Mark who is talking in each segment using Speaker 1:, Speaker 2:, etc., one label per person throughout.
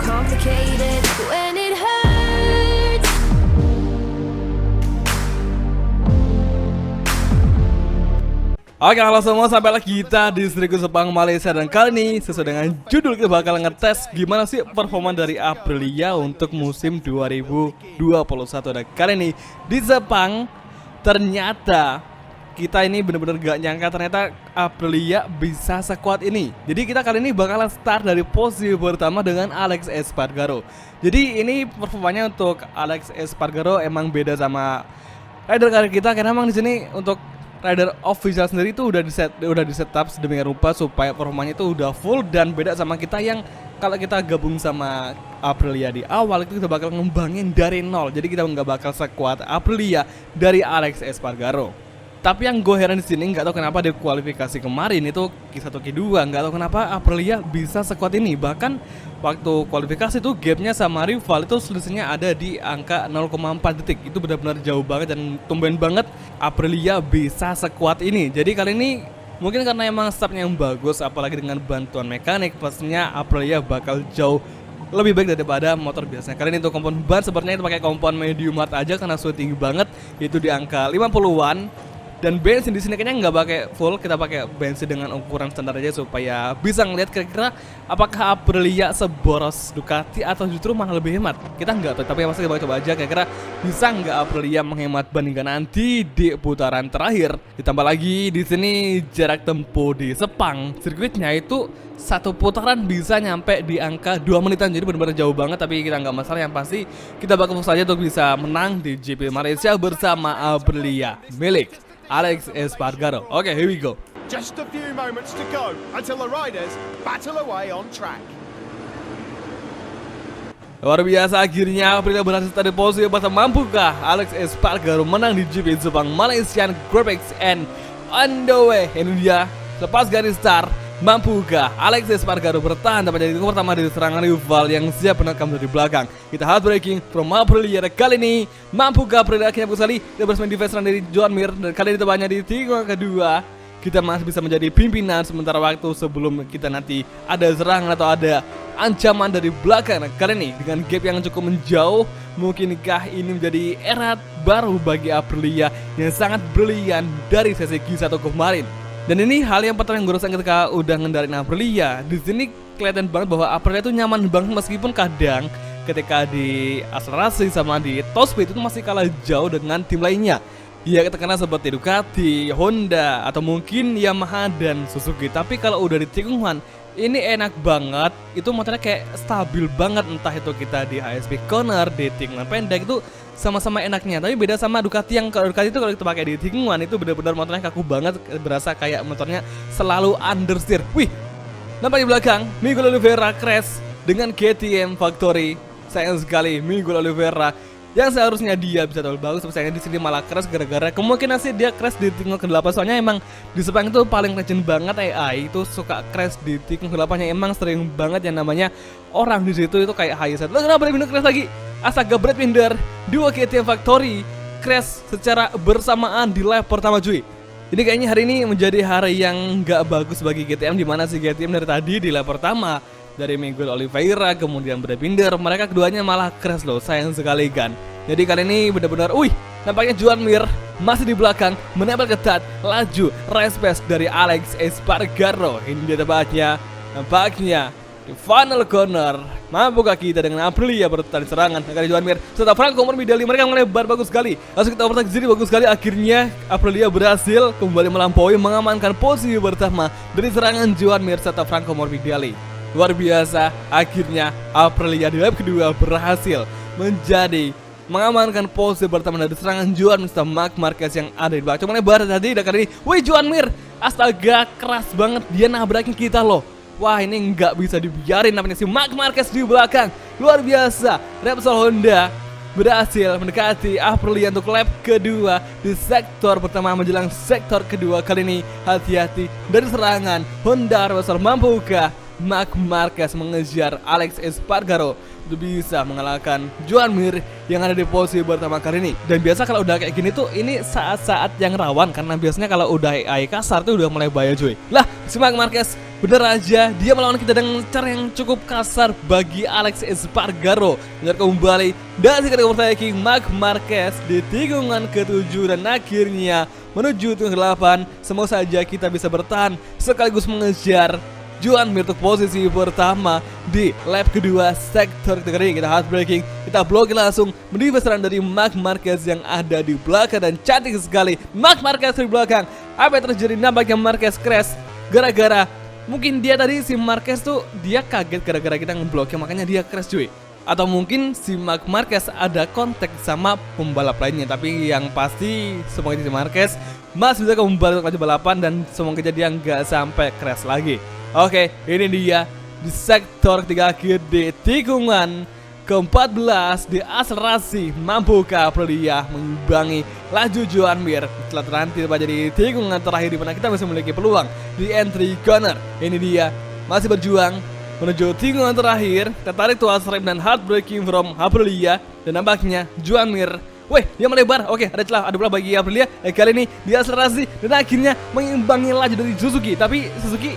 Speaker 1: complicated when it hurts.
Speaker 2: Oke, halo semua, sampai lagi kita di Sirkuit Sepang Malaysia. Dan kali ini sesuai dengan judul, kita bakal ngetes gimana sih performa dari Aprilia untuk musim 2021. Dan kali ini di Sepang, ternyata kita ini bener-bener gak nyangka ternyata Aprilia bisa sekuat ini. Jadi kita kali ini bakalan start dari posisi pertama dengan Alex Espargaro. Jadi ini performanya untuk Alex Espargaro emang beda sama rider karir kita, karena emang di sini untuk rider official sendiri itu udah di setup sedemikian rupa supaya performanya itu udah full, dan beda sama kita yang kalau kita gabung sama Aprilia di awal itu kita bakal ngembangin dari nol. Jadi kita nggak bakal sekuat Aprilia dari Alex Espargaro. Tapi yang gue heran di sini, nggak tahu kenapa di kualifikasi kemarin itu Q1 Q2 nggak tahu kenapa Aprilia bisa sekuat ini. Bahkan waktu kualifikasi itu gapnya sama rival itu selisihnya ada di angka 0,4 detik. Itu benar-benar jauh banget, dan tumben banget Aprilia bisa sekuat ini. Jadi kali ini mungkin karena emang stepnya yang bagus, apalagi dengan bantuan mekanik, pastinya Aprilia bakal jauh lebih baik daripada motor biasanya. Kali ini untuk kompon ban sepertinya itu pakai kompon medium hard aja karena sudah tinggi banget, itu di angka 50-an. Dan bensin di sini kayaknya nggak pakai full, kita pakai bensin dengan ukuran standar aja supaya bisa ngelihat kira-kira apakah Aprilia seboros Ducati atau justru malah lebih hemat. Kita nggak tahu, tapi yang pasti kita coba aja kira-kira bisa nggak Aprilia menghemat ban hingga nanti di putaran terakhir. Ditambah lagi di sini jarak tempuh di Sepang sirkuitnya itu satu putaran bisa nyampe di angka 2 menitan, jadi benar-benar jauh banget. Tapi kita nggak masalah, yang pasti kita bakal fokus saja untuk bisa menang di GP Malaysia bersama Aprilia milik Alex Espargaro. Oke, here we go.
Speaker 3: Just a few moments to go until the riders battle away on track.
Speaker 2: Luar biasa, akhirnya Aprilia berhasil dari posisi pertama. Mampukah Alex Espargaro menang di GP Sepang Malaysian Grand Prix and on the way? Ini dia lepas garis start. Mampukah Alex Espargaro bertahan dapat jadi titik pertama dari serangan rival yang siap menerkam dari belakang? Kita hard braking from Aprilia kali ini. Mampukah Aprilia akhirnya bagus sekali dia bermain defense run dari Joan Mir, dan kali ini tepatnya di tikungan kedua kita masih bisa menjadi pimpinan sementara waktu sebelum kita nanti ada serangan atau ada ancaman dari belakang. Nah, kali ini dengan gap yang cukup menjauh, mungkinkah ini menjadi era baru bagi Aprilia yang sangat brilian dari sesi Q1 kemarin? Dan ini hal yang pertama yang gue rasain ketika udah ngendarin Aprilia. Di sini kelihatan banget bahwa Aprilia itu nyaman banget, meskipun kadang ketika di akselerasi sama di top speed itu masih kalah jauh dengan tim lainnya. Ya katakanlah seperti Ducati, Honda, atau mungkin Yamaha dan Suzuki. Tapi kalau udah di tikungan ini enak banget, itu motornya kayak stabil banget. Entah itu kita di high-speed corner, di tikungan pendek, itu sama-sama enaknya. Tapi beda sama Ducati, yang kalau Ducati itu kalau kita pakai di tikungan itu benar-benar motornya kaku banget, berasa kayak motornya selalu understeer. Wih, nampak di belakang Miguel Oliveira crash dengan KTM Factory. Sayang sekali Miguel Oliveira yang seharusnya dia bisa terlalu bagus, tapi sayangnya di sini malah crash gara-gara kemungkinan sih dia crash di tikungan ke-8. Soalnya emang di Sepang itu paling legend banget AI itu suka crash di tikungan ke-8-nya. Emang sering banget yang namanya orang di situ itu kayak high set. Lo kenapa Brad Binder crash lagi? Astaga, Brad Binder dua KTM Factory crash secara bersamaan di lap pertama cuy. Jadi kayaknya hari ini menjadi hari yang gak bagus bagi KTM, dimana si KTM dari tadi di lap pertama dari Miguel Oliveira kemudian Brad Binder, mereka keduanya malah crash loh, sayang sekali kan. Jadi kali ini benar-benar, nampaknya Joan Mir masih di belakang menempel ketat laju race pace dari Alex Espargaro. Ini dia tepatnya, nampaknya di final corner. Mampukah kita dengan Aprilia bertahan serangan dari Joan Mir serta Franco Morbidelli, mereka melebar bagus sekali. Langsung kita overtake sendiri bagus sekali. Akhirnya Aprilia berhasil kembali melampaui, mengamankan posisi pertama dari serangan Joan Mir serta Franco Morbidelli. Luar biasa, akhirnya Aprilia di lap kedua berhasil mengamankan posisi pertama dari serangan Joan Mir serta Marc Marquez yang ada di belakang. Cuma lebar tadi, dan kali ini, Joan Mir, astaga keras banget dia nabrakin kita loh. Wah, ini nggak bisa dibiarin, namanya si Marc Marquez di belakang. Luar biasa, Repsol Honda berhasil mendekati Aprilia untuk lap kedua di sektor pertama menjelang sektor kedua. Kali ini hati-hati dari serangan Honda Repsol. Mampukah Marc Marquez mengejar Alex Espargaro untuk bisa mengalahkan Joan Mir yang ada di posisi pertama kali ini? Dan biasa kalau udah kayak gini tuh ini saat-saat yang rawan, karena biasanya kalau udah AI kasar tuh udah mulai bahaya cuy. Lah, si Marc Marquez Bener aja, dia melawan kita dengan cara yang cukup kasar bagi Alex Espargaro. Menyerang kembali dan sekali overtaking Marc Marquez di tikungan ke-7 dan akhirnya menuju tikungan ke-8. Semoga saja kita bisa bertahan sekaligus mengejar Joan Mir untuk posisi pertama di lap kedua sektor ketiga. Kita hard braking, kita blokir langsung menibas serangan dari Marc Marquez yang ada di belakang dan cantik sekali Marc Marquez di belakang. Apa yang terjadi? Nampaknya Marquez crash gara-gara mungkin dia tadi si Marquez tuh dia kaget gara-gara kita ngeblokir makanya dia crash cuy. Atau mungkin si Marc Marquez ada kontak sama pembalap lainnya. Tapi yang pasti semoga si Marquez masih bisa kembali untuk balapan dan semoga dia nggak sampai crash lagi. Oke, ini dia di sektor ketiga akhir di tikungan ke-14 di akselerasi. Mampukah Aprilia mengimbangi laju Joan Mir setelah terhenti menjadi tikungan terakhir di mana kita masih memiliki peluang di entry corner. Ini dia masih berjuang menuju tikungan terakhir. Kita tarik tuas rem dan hard braking from Aprilia dan nampaknya Joan Mir, weh, dia melebar. Oke, ada celah bagi Aprilia. Kali ini di akselerasi dan akhirnya mengimbangi laju dari Suzuki. Tapi Suzuki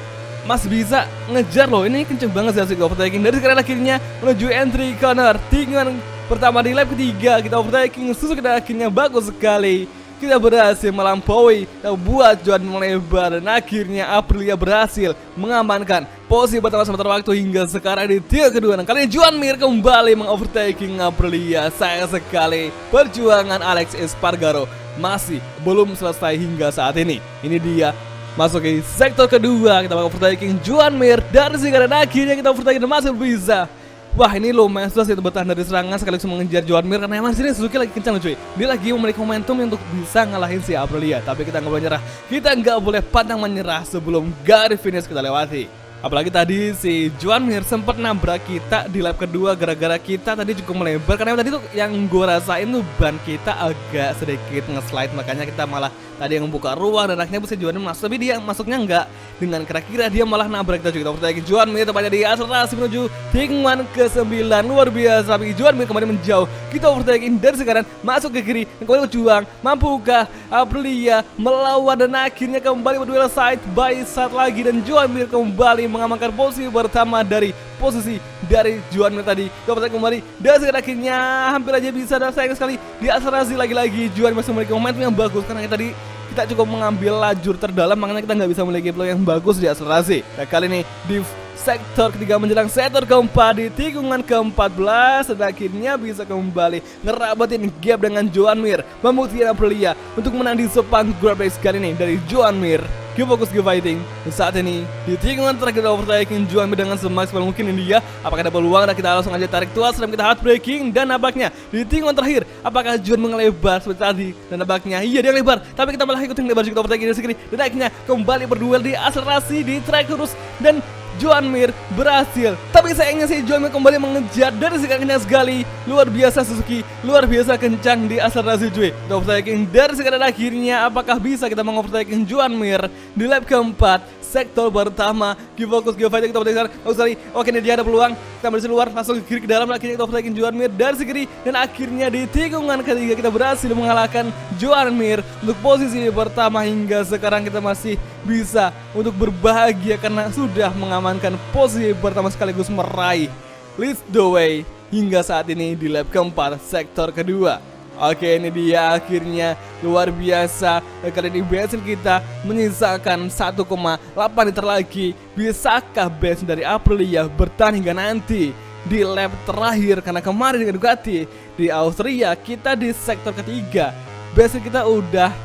Speaker 2: masih bisa ngejar loh. Ini kenceng banget sih hasil overtaking. Dari sekarang akhirnya menuju entry corner. Tikungan pertama di lap ketiga kita overtaking Suzuki dan akhirnya bagus sekali. Kita berhasil melampaui dan buat Joan melebar dan akhirnya Aprilia berhasil mengamankan posisi pertama sementara waktu hingga sekarang di tiga kedua. Dan kali ini Joan Mir kembali mengovertaking Aprilia. Sayang sekali perjuangan Alex Espargaro masih belum selesai hingga saat ini. Ini dia masuk ke sektor kedua, kita bakal overtaking Joan Mir dari sekarang akhirnya kita overtaking dan masih bisa. Wah, ini lumayan susah sih bertahan dari serangan sekaligus mengejar Joan Mir karena emang sini Suzuki lagi kencang cuy. Dia lagi memiliki momentum untuk bisa ngalahin si Aprilia. Tapi kita nggak boleh nyerah, kita nggak boleh pantang menyerah sebelum garis finish kita lewati. Apalagi tadi si Joan Mir sempat nabrak kita di lap kedua gara-gara kita tadi cukup melebar. Karena tadi tuh yang gue rasain tuh ban kita agak sedikit nge-slide, makanya kita malah tadi yang membuka ruang dan akhirnya bisa Joan Mir masuk. Tapi dia masuknya nggak dengan kira-kira, dia malah nabrak kita juga. Kita overtaking Joan Mir tepatnya di akselerasi menuju tikungan ke-9. Luar biasa, tapi Joan Mir kembali menjauh. Kita overtaking dari sekarang masuk ke kiri dan kembali berjuang. Mampukah Aprilia melawan dan akhirnya kembali berduel side by side lagi dan Joan Mir kembali mengamankan posisi pertama dari posisi dari Joan Mir tadi. Kita kembali dan sekarang akhirnya hampir aja bisa, dan sayang sekali di akselerasi lagi-lagi Joan Mir masih memiliki momentum yang bagus karena tadi kita cukup mengambil lajur terdalam, makanya kita nggak bisa memiliki peluang yang bagus di akselerasi. Nah, kali ini di sektor ketiga menjelang sektor keempat di tikungan ke-14 dan akhirnya bisa kembali ngerabatin gap dengan Joan Mir, membuktikan Aprilia untuk menang di sepang Grand Prix kali ini dari Joan Mir. Keep fokus, keep fighting. Dan saat ini di tikungan terakhir kita overtaking Joan Mir dengan semaksimal mungkin ini dia. Apakah ada peluang? Dan kita langsung aja tarik tuas rem, kita hard braking dan nampaknya di tikungan terakhir apakah Joan melebar seperti tadi? Dan nampaknya iya dia lebar, tapi kita malah ikutin lebar juga, kita overtaking dari sini dan akhirnya kembali berduel di akselerasi di track lurus dan Joan Mir berhasil. Tapi sayangnya sih Joan Mir kembali mengejar dari sekarangnya sekali. Luar biasa Suzuki, luar biasa kencang di akselerasi cuy. Kita overtaking dari sekarang akhirnya apakah bisa kita mengovertaking Joan Mir di lap keempat sektor pertama. Keep fokus, keep fighting, kita overtaking sekarang. Oke, ini dia ada peluang. Kita berhasil keluar, langsung ke kiri ke dalam. Akhirnya kita overtaking Joan Mir dari kiri dan akhirnya di tikungan ketiga kita berhasil mengalahkan Joan Mir untuk posisi pertama. Hingga sekarang kita masih bisa untuk berbahagia karena sudah mengamankan posisi pertama sekaligus meraih lead the way hingga saat ini di lap keempat sektor kedua. Oke, ini dia akhirnya luar biasa. Kali ini bensin kita menyisakan 1,8 liter lagi. Bisakah bensin dari Aprilia bertahan hingga nanti di lap terakhir? Karena kemarin dengan Ducati di Austria kita di sektor ketiga bensin kita udah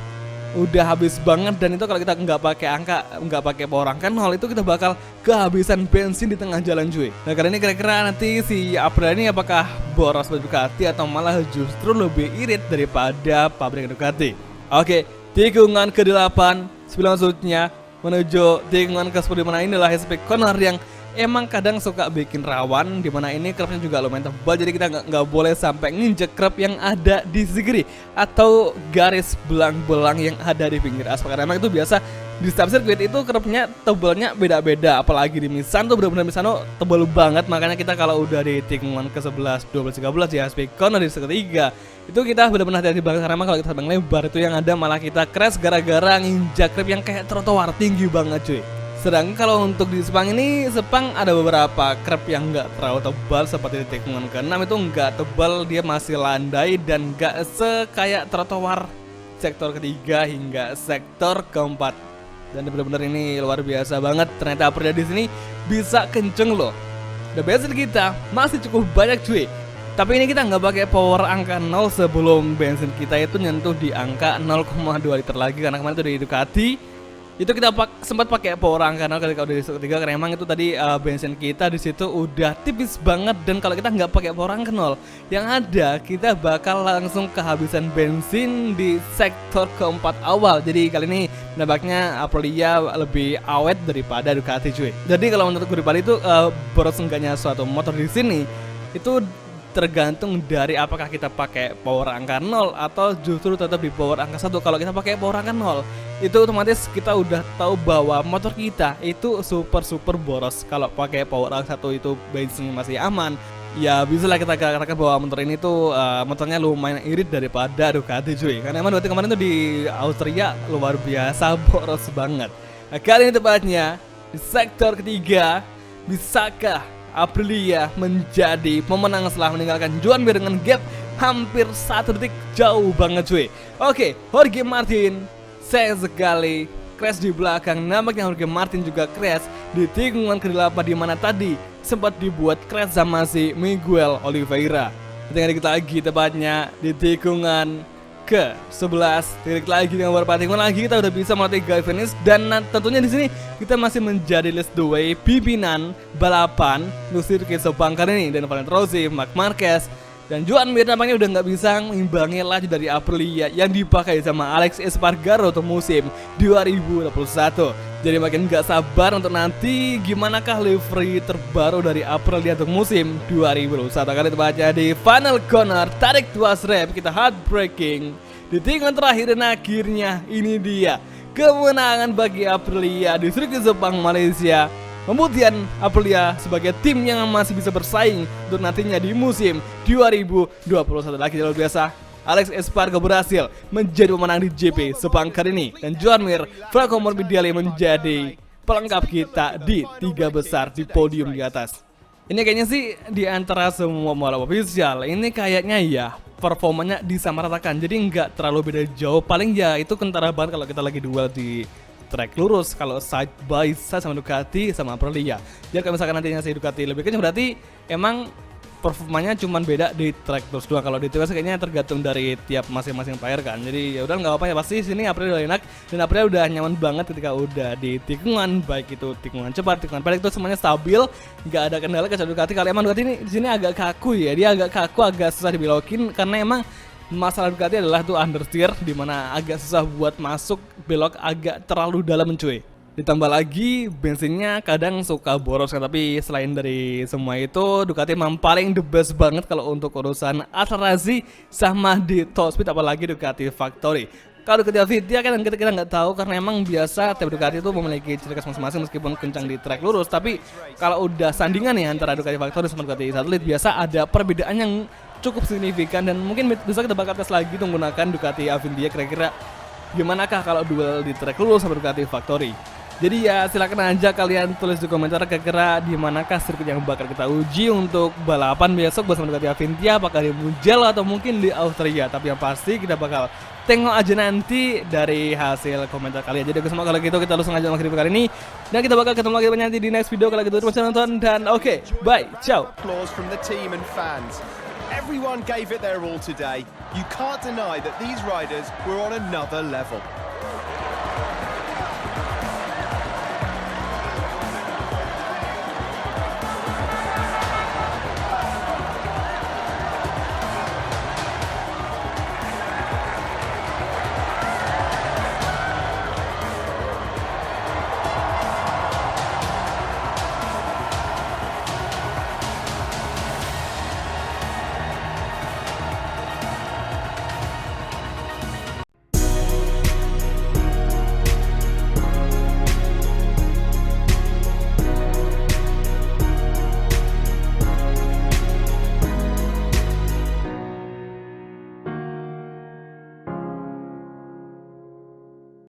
Speaker 2: habis banget, dan itu kalau kita nggak pakai angka, nggak pakai power angka 0 itu kita bakal kehabisan bensin di tengah jalan cuy. Nah, kali ini kira-kira nanti si Aprilia ini apakah boros pada Ducati atau malah justru lebih irit daripada pabrik Ducati. Oke, tikungan ke-8 9 maksudnya menuju tikungan ke-10, dimana inilah aspek corner yang emang kadang suka bikin rawan, dimana ini kerbnya juga lumayan tebal, jadi kita nggak boleh sampai nginjek kerb yang ada di sisi atau garis belang-belang yang ada di pinggir aspal, karena emang itu biasa di setiap sirkuit itu kerbnya tebalnya beda-beda, apalagi di Misano benar-benar Misano tebal banget. Makanya kita kalau udah di tikungan ke-11, 12, 13 di aspek corner di ketiga itu kita benar-benar hati-hati banget, karena emang kalau kita terbang lebar itu yang ada malah kita crash gara-gara nginjak kerb yang kayak trotoar tinggi banget cuy. Sedangkan kalau untuk di Sepang ini, Sepang ada beberapa krep yang nggak terlalu tebal seperti di tikungan ke-6 itu nggak tebal, dia masih landai dan nggak sekayak trotoar sektor ketiga hingga sektor keempat. Dan benar-benar ini luar biasa banget, ternyata Aprilia di sini bisa kenceng loh. Dan bensin kita masih cukup banyak cuy. Tapi ini kita nggak pakai power angka 0 sebelum bensin kita itu nyentuh di angka 0,2 liter lagi, karena kemarin itu di Ducati itu kita sempat pakai power angka 0 ketika udah di ketiga, karena emang itu tadi bensin kita di situ udah tipis banget, dan kalau kita nggak pakai power angka 0 yang ada kita bakal langsung kehabisan bensin di sektor keempat awal. Jadi kali ini nampaknya Aprilia lebih awet daripada Ducati cuy. Jadi kalau menurut gue pribadi itu boros enggaknya suatu motor di sini itu tergantung dari apakah kita pakai power angka 0 atau justru tetap di power angka 1. Kalau kita pakai power angka 0 itu otomatis kita udah tahu bahwa motor kita itu super boros. Kalau pakai power angka 1 itu bensinnya masih aman, ya bisa lah kita katakan bahwa motor ini tuh motornya lumayan irit daripada Ducati cuy. Karena emang Ducati kemarin tuh di Austria luar biasa boros banget. Nah, kali ini tepatnya di sektor ketiga, bisakah Aprilia menjadi pemenang setelah meninggalkan Joan Mir dengan gap hampir 1 detik, jauh banget cuy. Oke, Jorge Martin sayang sekali crash di belakang. Nampaknya Jorge Martin juga crash di tikungan ke-8 di mana tadi sempat dibuat crash sama si Miguel Oliveira. Tinggal dikit lagi tepatnya di tikungan ke-11, titik lagi dengan beberapa tikungan lagi kita udah bisa melatih guide finish, dan tentunya di sini kita masih menjadi list the way pimpinan balapan untuk sirkuit Sepang kali ini. Dan Valentino Rossi, Marc Marquez, dan Joan Mir nampaknya udah nggak bisa mengimbangi laju dari Aprilia yang dipakai sama Alex Espargaro untuk musim 2021. Jadi makin nggak sabar untuk nanti gimanakah livery terbaru dari Aprilia untuk musim 2021. Kali tepatnya di final corner, tarik tuas rem, kita heartbreaking di tikungan terakhir, dan akhirnya ini dia kemenangan bagi Aprilia di sirkuit Sepang Malaysia. Kemudian Aprilia sebagai tim yang masih bisa bersaing untuk nantinya di musim 2021 lagi. Luar biasa, Alex Espargaro berhasil menjadi pemenang di GP Sepang kali ini, dan Joan Mir, Franco Morbidelli menjadi pelengkap kita di 3 besar di podium di atas. Ini kayaknya sih di antara semua balap official ini kayaknya ya performanya disamaratakan, jadi nggak terlalu beda jauh. Paling ya itu kentara banget kalau kita lagi duel di track lurus, kalau side by side sama Ducati sama Aprilia. Jadi kalau misalkan nantinya si Ducati lebih kencang, berarti emang performanya cuman beda di track lurus doang. Kalau di TWS kayaknya tergantung dari tiap masing-masing player kan. Jadi ya udah nggak apa-apa ya, pasti sini Aprilia udah enak, dan Aprilia udah nyaman banget ketika udah di tikungan, baik itu tikungan cepat, tikungan pendek itu semuanya stabil, nggak ada kendala. Kecuali Ducati, kalau emang Ducati ini di sini agak kaku ya, dia agak kaku, agak susah dibelokin karena emang masalah Ducati adalah tuh understeer, dimana agak susah buat masuk belok, agak terlalu dalam cuy. Ditambah lagi bensinnya kadang suka boros kan. Tapi selain dari semua itu, Ducati memang paling the best banget kalau untuk urusan akselerasi sama di top speed, apalagi Ducati Factory. Kalau Ducati Avintia kan kita nggak tahu, karena emang biasa tiap Ducati itu memiliki ciri khas masing-masing meskipun kencang di track lurus. Tapi kalau udah sandingan ya antara Ducati Factory sama Ducati Satellite, biasa ada perbedaan yang cukup signifikan, dan mungkin bisa kita bakal tes lagi menggunakan Ducati Avintia. Kira-kira gimanakah kalau duel di track lurus sama Ducati Factory? Jadi ya silakan aja kalian tulis di komentar kira-kira di manakah sirkuit yang bakal kita uji untuk balapan besok bersama Ducati Avintia, apakah di Mugello atau mungkin di Austria. Tapi yang pasti kita bakal tengok aja nanti dari hasil komentar kalian. Jadi semua kalau gitu kita langsung aja sama video kali ini, dan kita bakal ketemu lagi nanti di next video. Kalau gitu terima kasih nonton, dan oke, bye, ciao.
Speaker 3: Applause from the team and fans. Everyone gave it their all today. You can't deny that these riders were on another level.